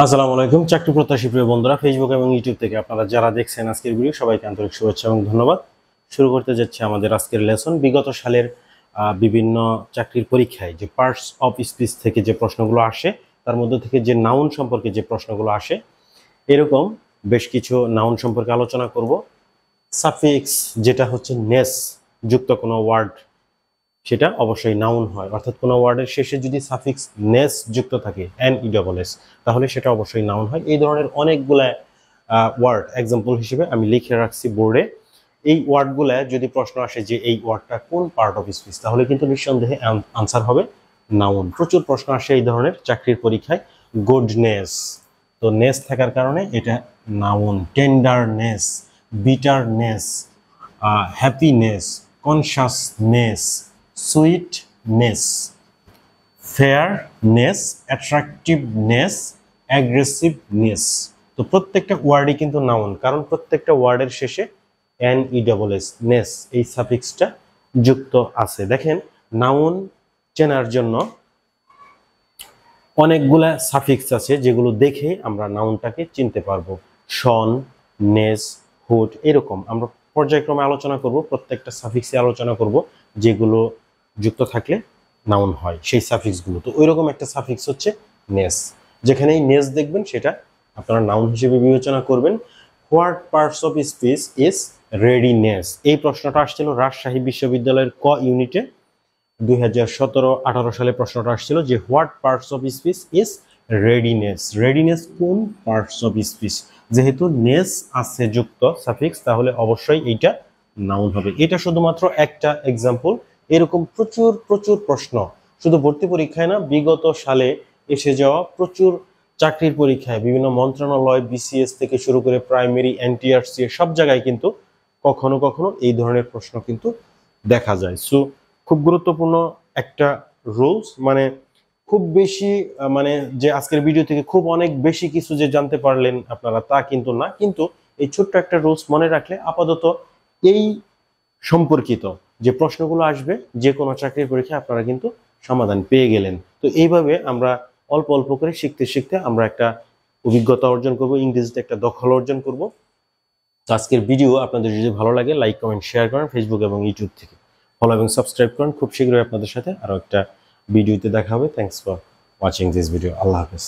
আসসালামু আলাইকুম চাকরি প্রত্যাশী প্রিয় বন্ধুরা, ফেসবুক এবং ইউটিউব থেকে আপনারা যারা দেখছেন আজকের ভিডিও, সবাইকে আন্তরিক শুভেচ্ছা এবং ধন্যবাদ। শুরু করতে যাচ্ছি আমাদের আজকের লেসন। বিগত সালের বিভিন্ন চাকরির পরীক্ষায় যে পার্টস অফ স্পিচ থেকে যে প্রশ্নগুলো আসে, তার মধ্যে থেকে যে নাউন সম্পর্কে যে প্রশ্নগুলো আসে, এরকম বেশ কিছু নাউন সম্পর্কে আলোচনা করব। সাফিক্স যেটা হচ্ছে নেস যুক্ত কোনো ওয়ার্ড, সেটা অবশ্যই নাউন হয়, অর্থাৎ কোনো ওয়ার্ডের শেষে যদি সাফিক্স নেস যুক্ত থাকে NESS, তাহলে সেটা অবশ্যই নাউন হয়। এই ধরনের অনেকগুলা ওয়ার্ড এক্সাম্পল হিসেবে আমি লিখে রাখছি বোর্ডে। এই ওয়ার্ডগুলা যদি প্রশ্ন আসে যে এই ওয়ার্ডটা কোন পার্ট অফ স্পিচ, তাহলে কিন্তু নিঃসন্দেহে আনসার হবে নাউন। প্রচুর প্রশ্ন আসে এই ধরনের চাকরির পরীক্ষায়। গুডনেস, তো নেস থাকার কারণে এটা noun. Tenderness, bitterness, happiness, consciousness, sweetness, fairness, attractiveness, aggressiveness. তো প্রত্যেকটা ওয়ার্ডই কিন্তু নাউন, কারণ প্রত্যেকটা ওয়ার্ডের শেষে NESS নেস এই সাফিক্সটা যুক্ত আছে। দেখেন, নাউন চেনার জন্য অনেকগুলা সাফিক্স আছে যেগুলো দেখে আমরা নাউনটাকে চিনতে পারবো। শন, নেস, হুড, এরকম আমরা পর্যায়ক্রমে আলোচনা করব। প্রত্যেকটা সাফিক্সে আলোচনা করব যেগুলো যুক্ত থাকলে নাউন হয়, সেই সাফিক্সগুলো। তো ওইরকম একটা সাফিক্স হচ্ছে নেস। যেখানেই নেস দেখবেন সেটা আপনারা নাউন হিসেবে বিবেচনা করবেন। What parts of speech is readiness, এই প্রশ্নটা আসছিল রাজশাহী বিশ্ববিদ্যালয়ের ক ইউনিটে 2017-18 সালে প্রশ্নটা আসছিল যে what parts of speech is readiness. Readiness কোন পার্টস অফ স্পিচ? যেহেতু নেস আছে যুক্ত সাফিক্স, তাহলে অবশ্যই এইটা নাউন হবে। এটা শুধুমাত্র একটা এক্সাম্পল। এরকম প্রচুর প্রচুর প্রশ্ন শুধু ভর্তি পরীক্ষায় না, বিগত সালে এসে যাওয়া প্রচুর চাকরির পরীক্ষায়, বিভিন্ন মন্ত্রণালয়, BCS থেকে শুরু করে প্রাইমারি, NTRC, সব জায়গায় কিন্তু কখনো কখনো এই ধরনের প্রশ্ন কিন্তু দেখা যায়। সো খুব গুরুত্বপূর্ণ একটা রুলস, মানে খুব বেশি মানে যে আজকের ভিডিও থেকে খুব অনেক বেশি কিছু যে জানতে পারলেন আপনারা, তা কিন্তু না। কিন্তু এই ছোট্ট একটা রুলস মনে রাখলে আপাতত এই সম্পর্কিত যে প্রশ্নগুলো আসবে যে কোনো চাকরির পরীক্ষায় আপনারা কিন্তু সমাধান পেয়ে গেলেন। তো এইভাবে আমরা অল্প অল্প করে শিখতে শিখতে আমরা একটা অভিজ্ঞতা অর্জন করব, ইংরেজিতে একটা দখল অর্জন করব। তো আজকের ভিডিও আপনাদের যদি ভালো লাগে, লাইক, কমেন্ট, শেয়ার করেন। ফেসবুক এবং ইউটিউব থেকে ফলো এবং সাবস্ক্রাইব করেন। খুব শীঘ্রই আপনাদের সাথে আরো একটা ভিডিওতে দেখা হবে। Thanks for watching this video. আল্লাহ হাফেজ।